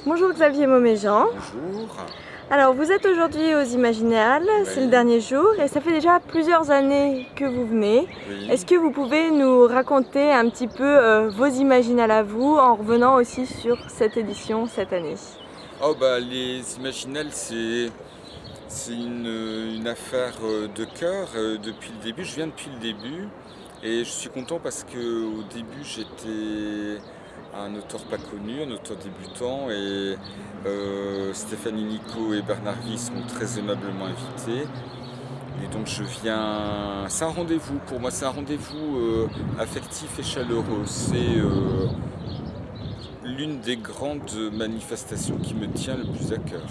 Bonjour Xavier Mauméjean. Bonjour. Alors vous êtes aujourd'hui aux Imaginales, c'est le dernier jour et ça fait déjà plusieurs années que vous venez. Oui. Est-ce que vous pouvez nous raconter un petit peu vos Imaginales à vous en revenant aussi sur cette édition cette année? Oh les Imaginales, c'est une affaire de cœur depuis le début. Je viens depuis le début et je suis content parce qu'au début j'étais un auteur pas connu, un auteur débutant et Stéphanie Nico et Bernard Wyss m'ont très aimablement invité. Et donc je viens, c'est un rendez-vous pour moi, c'est un rendez-vous affectif et chaleureux. C'est l'une des grandes manifestations qui me tient le plus à cœur.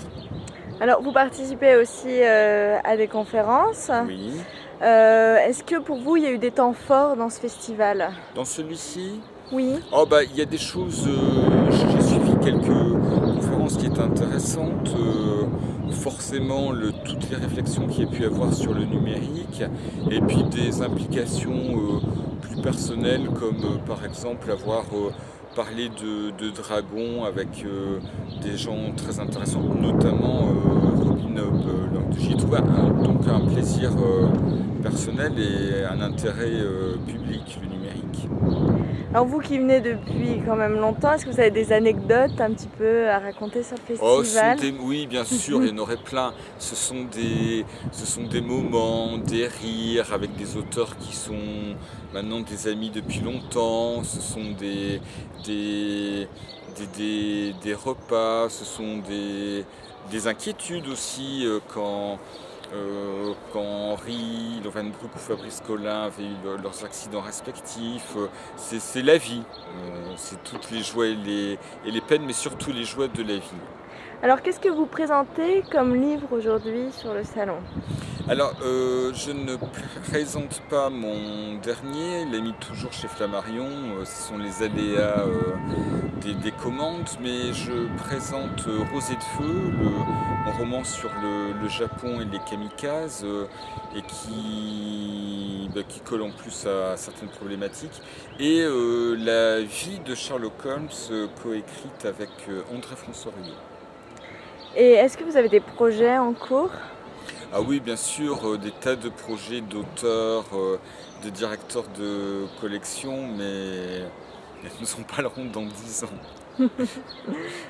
Alors vous participez aussi à des conférences. Oui. Est-ce que pour vous il y a eu des temps forts dans ce festival? Dans celui-ci, Oui. oh il y a des choses, j'ai suivi quelques conférences qui étaient intéressantes. Forcément toutes les réflexions qu'il y a pu avoir sur le numérique et puis des implications plus personnelles comme par exemple avoir parlé de dragons avec des gens très intéressants, notamment Robin Hobb. J'y ai trouvé donc un plaisir personnel et un intérêt public, le numérique. Alors vous qui venez depuis quand même longtemps, est-ce que vous avez des anecdotes un petit peu à raconter sur le festival? Oui, bien sûr, il y en aurait plein. Ce sont des moments, des rires avec des auteurs qui sont maintenant des amis depuis longtemps. Ce sont des repas, ce sont des inquiétudes aussi quand Henri Lovenbroek ou Fabrice Collin avaient eu leurs accidents respectifs. C'est la vie, c'est toutes les joies et les peines, mais surtout les joies de la vie. Alors qu'est-ce que vous présentez comme livre aujourd'hui sur le salon? Alors, je ne présente pas mon dernier, il est mis toujours chez Flammarion, ce sont les aléas des commandes, mais je présente Rosée de feu, mon roman sur le Japon et les kamikazes, et qui colle en plus à certaines problématiques, et la vie de Sherlock Holmes, coécrite avec André-François Rieu. Et est-ce que vous avez des projets en cours? Ah oui, bien sûr, des tas de projets d'auteurs, de directeurs de collection, mais elles ne sont pas le rond dans 10 ans.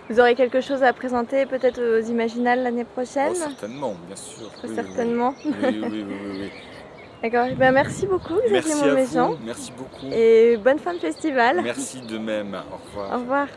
Vous aurez quelque chose à présenter peut-être aux Imaginales l'année prochaine? Oh, certainement, bien sûr. Très oui, certainement. Oui. D'accord, merci beaucoup Xavier Merci à Mauméjean. vous, merci beaucoup. Et bonne fin de festival. Merci de même, au revoir. Au revoir.